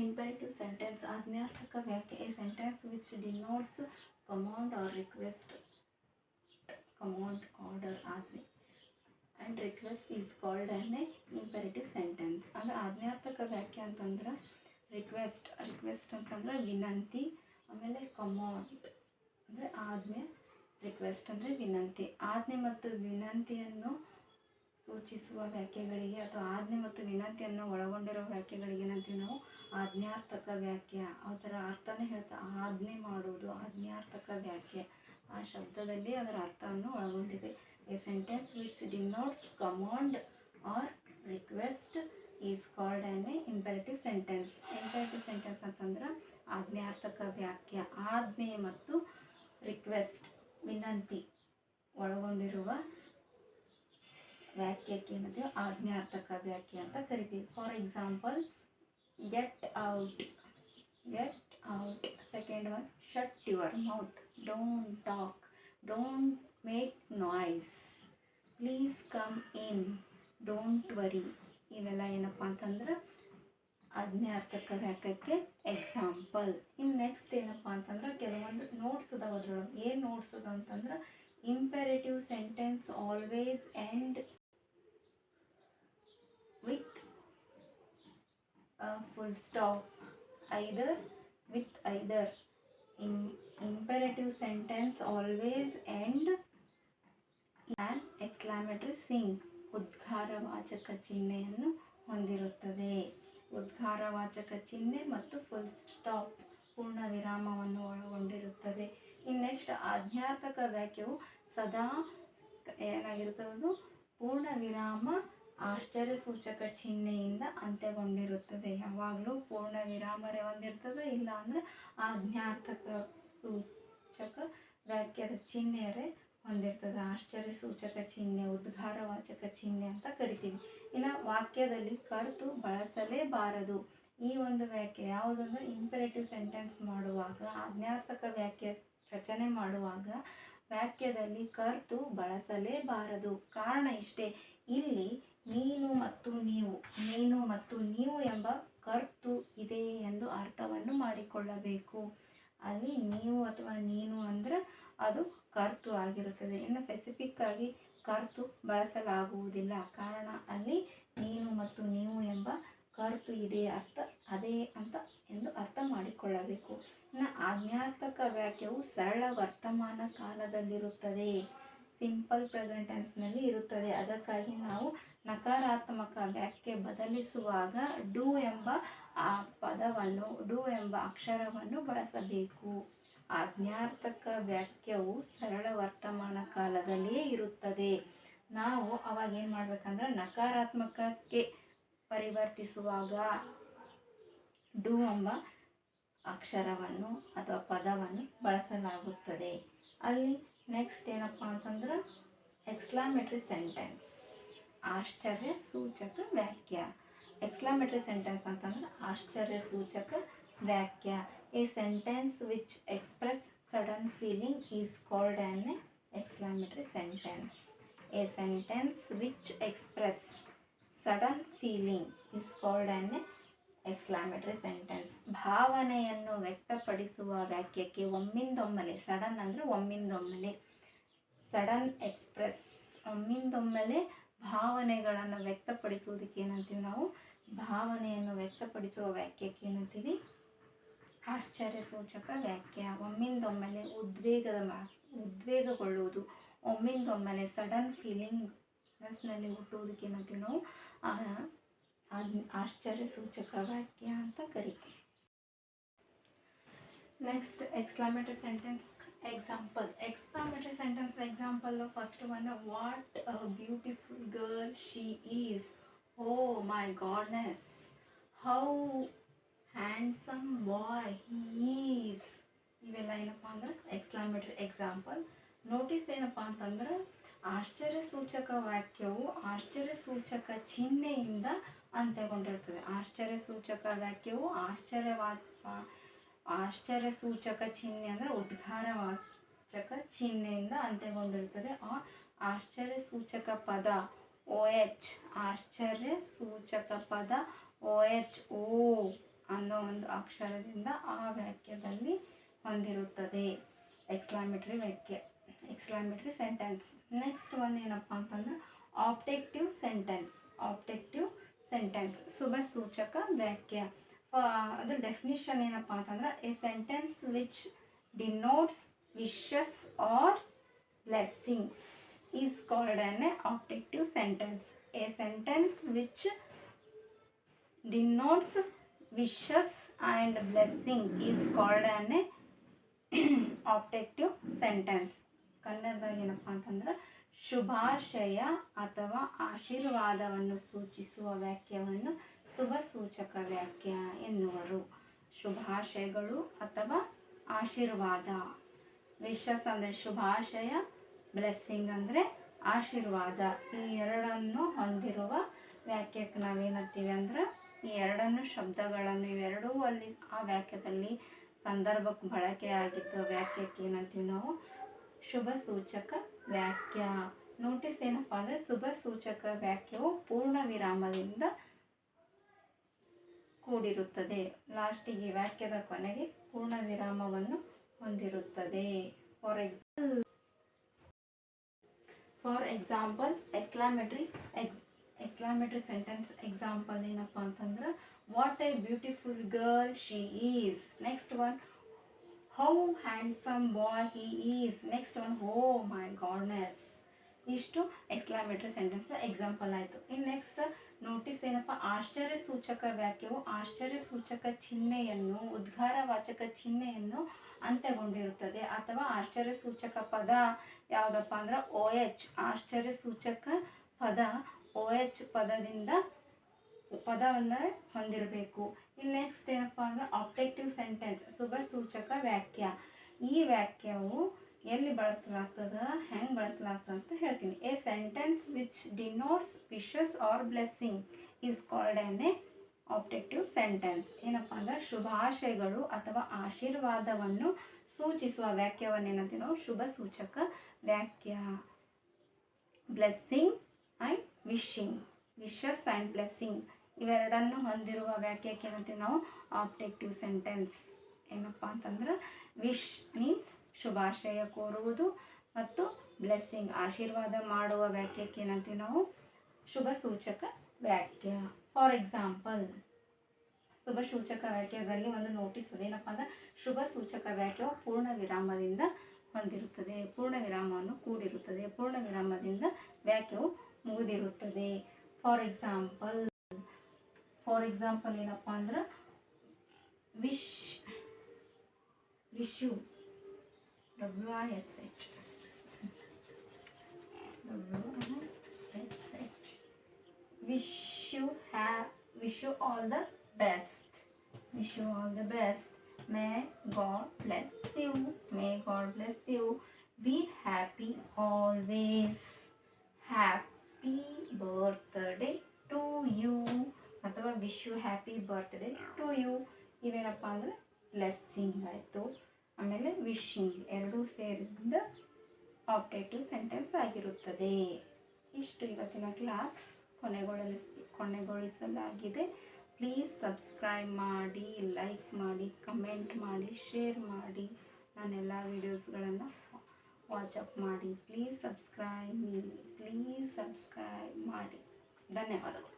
Imperative sentence ಆಜ್ಞಾರ್ಥಕ ವ್ಯಾಖ್ಯೆ a sentence which denotes command or request, command, order, ಆಜ್ಞೆ and request is called an imperative sentence. ಅಂದ್ರೆ ಆಜ್ಞಾರ್ಥಕ ವ್ಯಾಖ್ಯೆ ಅಂತಂದ್ರೆ request ಅಂತಂದ್ರೆ ವಿನಂತಿ, ಆಮೇಲೆ command ಅಂದರೆ ಆಜ್ಞೆ, ರಿಕ್ವೆಸ್ಟ್ ಅಂದರೆ ವಿನಂತಿ. ಆಜ್ಞೆ ಮತ್ತು ವಿನಂತಿಯನ್ನು ಸೂಚಿಸುವ ವ್ಯಾಖ್ಯೆಗಳಿಗೆ ಅಥವಾ ಆಜ್ಞೆ ಮತ್ತು ವಿನಂತಿಯನ್ನು ಒಳಗೊಂಡಿರುವ ವ್ಯಾಖ್ಯೆಗಳಿಗೆ ಏನಂತೀವಿ ನಾವು ಆಜ್ಞಾರ್ಥಕ ವ್ಯಾಖ್ಯೆ. ಅದರ ಅರ್ಥನೇ ಹೇಳ್ತಾ ಆಜ್ಞೆ ಮಾಡುವುದು ಆಜ್ಞಾರ್ಥಕ ವ್ಯಾಖ್ಯೆ. ಆ ಶಬ್ದದಲ್ಲಿ ಅದರ ಅರ್ಥವನ್ನು ಒಳಗೊಂಡಿದೆ. A sentence which denotes command R request is called on A imperative sentence. Imperative sentence ಅಂತಂದ್ರೆ ಆಜ್ಞಾರ್ಥಕ ವ್ಯಾಖ್ಯೆ. ಆಜ್ಞೆ ಮತ್ತು ರಿಕ್ವೆಸ್ಟ್ ವಿನಂತಿ ಒಳಗೊಂಡಿರುವ ವ್ಯಾಖ್ಯಕ್ಕೆ ಏನಂತೀವಿ ಆಜ್ಞಾರ್ಥಕ ವ್ಯಾಖ್ಯೆ ಅಂತ ಕರಿತೀವಿ. For example, get out. Second one, shut your mouth. Don't talk. Don't make noise. Please come in. Don't worry. ಇವೆಲ್ಲ ಏನಪ್ಪ ಅಂತಂದ್ರೆ ಆಜ್ಞಾರ್ಥಕ ವ್ಯಾಖ್ಯಕ್ಕೆ ಎಕ್ಸಾಂಪಲ್. ಇನ್ನು ನೆಕ್ಸ್ಟ್ ಏನಪ್ಪ ಅಂತಂದ್ರೆ ಕೆಲವೊಂದು ನೋಟ್ಸ್ ಅದಾವ. ಅದ್ರೊಳಗೆ ಏನು ನೋಟ್ಸ್ ಅದ ಅಂತಂದ್ರೆ imperative sentence always end with a full stop, either with either. Imperative sentence always end an exclamatory sign. ಉದ್ಗಾರವಾಚಕ ಚಿಹ್ನೆಯನ್ನು ಹೊಂದಿರುತ್ತದೆ. ಉದ್ಗಾರವಾಚಕ ಚಿಹ್ನೆ ಮತ್ತು ಫುಲ್ ಸ್ಟಾಪ್ ಪೂರ್ಣ ವಿರಾಮವನ್ನು ಒಳಗೊಂಡಿರುತ್ತದೆ. ಇನ್ನು ನೆಕ್ಸ್ಟ್ ಆಜ್ಞಾರ್ಥಕ ವ್ಯಾಖ್ಯೆಯು ಸದಾ ಏನಾಗಿರುತ್ತದೆ, ಪೂರ್ಣ ವಿರಾಮ ಆಶ್ಚರ್ಯ ಸೂಚಕ ಚಿಹ್ನೆಯಿಂದ ಅಂತ್ಯಗೊಂಡಿರುತ್ತದೆ. ಯಾವಾಗಲೂ ಪೂರ್ಣ ವಿರಾಮರೇ ಹೊಂದಿರ್ತದೆ, ಇಲ್ಲ ಅಂದರೆ ಆಜ್ಞಾರ್ಥಕ ಸೂಚಕ ವ್ಯಾಖ್ಯದ ಚಿಹ್ನೆಯರೇ ಹೊಂದಿರ್ತದೆ. ಆಶ್ಚರ್ಯ ಸೂಚಕ ಚಿಹ್ನೆ, ಉದ್ಗಾರವಾಚಕ ಚಿಹ್ನೆ ಅಂತ ಕರಿತೀವಿ. ಇನ್ನು ವಾಕ್ಯದಲ್ಲಿ ಕರ್ತು ಬಳಸಲೇಬಾರದು. ಈ ಒಂದು ವ್ಯಾಖ್ಯೆ ಯಾವುದಂದ್ರೆ ಇಂಪೆರೇಟಿವ್ ಸೆಂಟೆನ್ಸ್ ಮಾಡುವಾಗ, ಆಜ್ಞಾರ್ಥಕ ವ್ಯಾಖ್ಯೆ ರಚನೆ ಮಾಡುವಾಗ ವಾಕ್ಯದಲ್ಲಿ ಕರ್ತು ಬಳಸಲೇಬಾರದು. ಕಾರಣ ಇಷ್ಟೇ, ಇಲ್ಲಿ ನೀನು ಮತ್ತು ನೀವು ಎಂಬ ಕರ್ತು ಇದೆ ಎಂದು ಅರ್ಥವನ್ನು ಮಾಡಿಕೊಳ್ಳಬೇಕು. ಅಲ್ಲಿ ನೀವು ಅಥವಾ ನೀನು ಅಂದರೆ ಅದು ಕರ್ತು ಆಗಿರುತ್ತದೆ. ಇನ್ನು ಸ್ಪೆಸಿಫಿಕ್ ಆಗಿ ಕರ್ತು ಬಳಸಲಾಗುವುದಿಲ್ಲ. ಕಾರಣ ಅಲ್ಲಿ ನೀನು ಮತ್ತು ನೀವು ಎಂಬ ಕರ್ತು ಇದೆ, ಅದೇ ಅಂತ ಎಂದು ಅರ್ಥ ಮಾಡಿಕೊಳ್ಳಬೇಕು. ಇನ್ನು ಆಜ್ಞಾರ್ಥಕ ವ್ಯಾಖ್ಯೆಯು ಸರಳ ವರ್ತಮಾನ ಕಾಲದಲ್ಲಿರುತ್ತದೆ. ಸಿಂಪಲ್ ಪ್ರೆಸೆಂಟ್ ಟೆನ್ಸ್ನಲ್ಲಿ ಇರುತ್ತದೆ. ಅದಕ್ಕಾಗಿ ನಾವು ನಕಾರಾತ್ಮಕ ವ್ಯಾಖ್ಯೆ ಬದಲಿಸುವಾಗ ಡು ಎಂಬ ಅಕ್ಷರವನ್ನು ಬಳಸಬೇಕು. ಆಜ್ಞಾರ್ಥಕ ವ್ಯಾಖ್ಯೆಯು ಸರಳ ವರ್ತಮಾನ ಕಾಲದಲ್ಲಿಯೇ ಇರುತ್ತದೆ. ನಾವು ಅವಾಗ ಏನು ಮಾಡಬೇಕಂದ್ರೆ ನಕಾರಾತ್ಮಕಕ್ಕೆ ಪರಿವರ್ತಿಸುವಾಗ ಡು ಎಂಬ ಅಕ್ಷರವನ್ನು ಅಥವಾ ಪದವನ್ನು ಬಳಸಲಾಗುತ್ತದೆ. ಅಲ್ಲಿ ನೆಕ್ಸ್ಟ್ ಏನಪ್ಪ ಅಂತಂದ್ರೆ ಎಕ್ಸ್ಕ್ಲಾಮೇಟರಿ ಸೆಂಟೆನ್ಸ್, ಆಶ್ಚರ್ಯ ಸೂಚಕ ವ್ಯಾಖ್ಯ. ಎಕ್ಸ್ಕ್ಲಾಮೇಟರಿ ಸೆಂಟೆನ್ಸ್ ಅಂತಂದ್ರೆ ಆಶ್ಚರ್ಯ ಸೂಚಕ ವ್ಯಾಖ್ಯ. A sentence which express sudden feeling is called an exclamatory sentence. A sentence which express sudden feeling is called an exclamatory sentence. ಭಾವನೆಯನ್ನು ವ್ಯಕ್ತಪಡಿಸುವ ವಾಕ್ಯಕ್ಕೆ ಒಮ್ಮಿಂದೊಮ್ಮೆಲೆ, ಸಡನ್ ಅಂದರೆ ಒಮ್ಮಿಂದೊಮ್ಮೆಲೆ, ಸಡನ್ ಎಕ್ಸ್ಪ್ರೆಸ್ ಒಮ್ಮಿಂದೊಮ್ಮೆಲೆ ಭಾವನೆಗಳನ್ನು ವ್ಯಕ್ತಪಡಿಸುವುದಕ್ಕೆ ಏನಂತೀವಿ ನಾವು, ಭಾವನೆಯನ್ನು ವ್ಯಕ್ತಪಡಿಸುವ ವಾಕ್ಯಕ್ಕೆ ಏನಂತೀವಿ ಆಶ್ಚರ್ಯ ಸೂಚಕ ವ್ಯಾಖ್ಯ. ಒಮ್ಮಿಂದೊಮ್ಮೆಲೆ ಉದ್ವೇಗಗೊಳ್ಳುವುದು, ಒಮ್ಮಿಂದೊಮ್ಮೆಲೆ ಸಡನ್ ಫೀಲಿಂಗ್ ಮನಸ್ಸಿನಲ್ಲಿ ಹುಟ್ಟುವುದಕ್ಕೆ ಏನಂತೀವಿ ನಾವು ಆಶ್ಚರ್ಯ ಸೂಚಕ ವಾಕ್ಯ ಅಂತ ಕರಿತೀವಿ. Next exclamatory sentence example. Exclamatory sentence example first one, what a beautiful girl she is. Oh my goodness, how handsome boy he is. ಇವೆಲ್ಲ ಏನಪ್ಪ ಅಂದ್ರೆ ಎಕ್ಸ್ಕ್ಲಾಮೇಟರಿ ಎಕ್ಸಾಂಪಲ್. ನೋಟಿಸ್ ಏನಪ್ಪ ಅಂತಂದ್ರೆ ಆಶ್ಚರ್ಯ ಸೂಚಕ ವಾಕ್ಯವು ಆಶ್ಚರ್ಯ ಸೂಚಕ ಚಿಹ್ನೆಯಿಂದ ಅಂತ್ಯಗೊಂಡಿರ್ತದೆ. ಆಶ್ಚರ್ಯ ಸೂಚಕ ವಾಕ್ಯವು ಆಶ್ಚರ್ಯ ಸೂಚಕ ಚಿಹ್ನೆ ಅಂದರೆ ಉದ್ಗಾರವಾಚಕ ಚಿಹ್ನೆಯಿಂದ ಅಂತ್ಯಗೊಂಡಿರ್ತದೆ. ಆಶ್ಚರ್ಯ ಸೂಚಕ ಪದ OH, ಆಶ್ಚರ್ಯ ಸೂಚಕ ಪದ OH ಓ ಅನ್ನೋ ಒಂದು ಅಕ್ಷರದಿಂದ ಆ ವಾಕ್ಯದಲ್ಲಿ ಹೊಂದಿರುತ್ತದೆ. ಎಕ್ಸ್ಕ್ಲಾಮೇಟರಿ ವಾಕ್ಯ, ಎಕ್ಸ್ಕ್ಲಾಮೇಟರಿ ಸೆಂಟೆನ್ಸ್. ನೆಕ್ಸ್ಟ್ ಒನ್ ಏನಪ್ಪ ಅಂತಂದ್ರೆ ಆಬ್ಜೆಕ್ಟಿವ್ ಸೆಂಟೆನ್ಸ್. ಆಬ್ಜೆಕ್ಟಿವ್ ಸೆಂಟೆನ್ಸ್ ಶುಭ ಸೂಚಕ ವಾಕ್ಯ. ಅದು ಡೆಫಿನಿಷನ್ ಏನಪ್ಪ ಅಂತಂದ್ರೆ a sentence which denotes wishes or blessings is called an objective sentence. A sentence which denotes wishes and blessing is called an objective sentence. ಕನ್ನಡದಾಗ ಏನಪ್ಪ ಅಂತಂದ್ರೆ ಶುಭಾಶಯ ಅಥವಾ ಆಶೀರ್ವಾದವನ್ನು ಸೂಚಿಸುವ ವಾಕ್ಯವನ್ನು ಶುಭ ಸೂಚಕ ವಾಕ್ಯ ಎನ್ನುವರು. ಶುಭಾಶಯಗಳು ಅಥವಾ ಆಶೀರ್ವಾದ. ವಿಶಸ್ ಅಂದರೆ ಶುಭಾಶಯ, ಬ್ಲೆಸ್ಸಿಂಗ್ ಅಂದರೆ ಆಶೀರ್ವಾದ. ಈ ಎರಡನ್ನು ಹೊಂದಿರುವ ವಾಕ್ಯಕ್ಕೆ ನಾವೇನಂತೀವಿ ಅಂದ್ರೆ ಈ ಎರಡನ್ನು ಶಬ್ದಗಳನ್ನು ಇವೆರಡೂ ಅಲ್ಲಿ ಆ ವಾಕ್ಯದಲ್ಲಿ ಸಂದರ್ಭಕ್ಕೆ ಬಳಕೆ ಆಗಿದ್ದ ವಾಕ್ಯಕ್ಕೆ ಏನಂತೀವಿ ನಾವು ಶುಭ ಸೂಚಕ ವಾಕ್ಯ. ನೋಟಿಸ್ ಏನಪ್ಪ ಅಂದರೆ ಶುಭ ಸೂಚಕ ವಾಕ್ಯವು ಪೂರ್ಣ ವಿರಾಮದಿಂದ ಕೂಡಿರುತ್ತದೆ. ಲಾಸ್ಟಿಗೆ ವಾಕ್ಯದ ಕೊನೆಗೆ ಪೂರ್ಣ ವಿರಾಮವನ್ನು ಹೊಂದಿರುತ್ತದೆ. For example exclamatory sentence example ಏನಪ್ಪ ಅಂತಂದ್ರೆ what a beautiful girl she is. Next one how handsome boy he is. Next one oh my goodness. ಇಷ್ಟು ಎಕ್ಸ್ಕ್ಲಾಮೇಟರಿ ಸೆಂಟೆನ್ಸ್ ಎಕ್ಸಾಂಪಲ್ ಆಯಿತು. ಇನ್ನು ನೆಕ್ಸ್ಟ್ ನೋಟಿಸ್ ಏನಪ್ಪ ಆಶ್ಚರ್ಯ ಸೂಚಕ ವಾಕ್ಯವು ಆಶ್ಚರ್ಯ ಸೂಚಕ ಚಿಹ್ನೆಯನ್ನು ಉದ್ಗಾರವಾಚಕ ಚಿಹ್ನೆಯನ್ನು ಅಂತ್ಯಗೊಂಡಿರುತ್ತದೆ ಅಥವಾ ಆಶ್ಚರ್ಯ ಸೂಚಕ ಪದ ಯಾವುದಪ್ಪ ಅಂದ್ರೆ OH. ಆಶ್ಚರ್ಯ ಸೂಚಕ ಪದ OH ಪದವನ್ನು ಹೊಂದಿರಬೇಕು. ಇನ್ನು ನೆಕ್ಸ್ಟ್ ಏನಪ್ಪ ಅಂದ್ರೆ ಆಬ್ಜೆಕ್ಟಿವ್ ಸೆಂಟೆನ್ಸ್ ಶುಭ ಸೂಚಕ ವಾಕ್ಯ. ಈ ವಾಕ್ಯವು ಎಲ್ಲಿ ಬಳಸಲಾಗ್ತದೆ, ಹೆಂಗೆ ಬಳಸಲಾಗ್ತದೆ ಅಂತ ಹೇಳ್ತೀನಿ. A sentence which denotes wishes or blessing is called an objective sentence. ಏನಪ್ಪ ಅಂದ್ರೆ ಶುಭಾಶಯಗಳು ಅಥವಾ ಆಶೀರ್ವಾದವನ್ನು ಸೂಚಿಸುವ ವಾಕ್ಯವನ್ನು ಏನಂತೀವಿ ನಾವು ಶುಭ ಸೂಚಕ ವಾಕ್ಯ. Blessing and wishing, wishes and blessing ಇವೆರಡನ್ನು ಹೊಂದಿರುವ ವಾಕ್ಯಕ್ಕೆ ಏನಂತೀವಿ ನಾವು ಆಬ್ಜೆಕ್ಟಿವ್ ಸೆಂಟೆನ್ಸ್. ಏನಪ್ಪ ಅಂತಂದ್ರೆ ವಿಶ್ ಮೀನ್ಸ್ ಶುಭಾಶಯ ಕೋರುವುದು ಮತ್ತು ಬ್ಲೆಸ್ಸಿಂಗ್ ಆಶೀರ್ವಾದ ಮಾಡುವ ವಾಕ್ಯಕ್ಕೆ ಏನಂತೀವಿ ನಾವು ಶುಭ ಸೂಚಕ ವಾಕ್ಯ. ಫಾರ್ ಎಕ್ಸಾಂಪಲ್ ಶುಭ ಸೂಚಕ ವಾಕ್ಯದಲ್ಲಿ ಒಂದು ನೋಟಿಸ್ ಅದೇನಪ್ಪ ಅಂದ್ರೆ ಶುಭ ಸೂಚಕ ವಾಕ್ಯವು ಪೂರ್ಣ ವಿರಾಮದಿಂದ ಹೊಂದಿರುತ್ತದೆ, ಪೂರ್ಣ ವಿರಾಮವನ್ನು ಕೂಡಿರುತ್ತದೆ, ಪೂರ್ಣ ವಿರಾಮದಿಂದ ವಾಕ್ಯವು ಮುಗಿದಿರುತ್ತದೆ. ಫಾರ್ ಎಕ್ಸಾಂಪಲ್ ಏನಪ್ಪ ಅಂದ್ರೆ wish you WISH wish you all the best. May God bless you. Be happy always. Happy birthday to you ಅಥವಾ wish you happy birthday to you. ಇವೇನಪ್ಪ ಅಂದರೆ ಬ್ಲೆಸ್ಸಿಂಗ್ ಆಯಿತು, ಆಮೇಲೆ ವಿಶಿಂಗ್ ಎರಡೂ ಸೇರಿದ ಆಬ್ಜೆಕ್ಟಿವ್ ಸೆಂಟೆನ್ಸ್ ಆಗಿರುತ್ತದೆ. ಇಷ್ಟು ಇವತ್ತಿನ ಕ್ಲಾಸ್ ಕೊನೆಗೊಳಿಸಲಾಗಿದೆ. ಪ್ಲೀಸ್ ಸಬ್ಸ್ಕ್ರೈಬ್ ಮಾಡಿ, ಲೈಕ್ ಮಾಡಿ, ಕಮೆಂಟ್ ಮಾಡಿ, ಶೇರ್ ಮಾಡಿ, ನನ್ನೆಲ್ಲ ವೀಡಿಯೋಸ್ಗಳನ್ನು ವಾಚಪ್ ಮಾಡಿ. ಪ್ಲೀಸ್ ಸಬ್ಸ್ಕ್ರೈಬ್ ಮಾಡಿ. ಧನ್ಯವಾದಗಳು.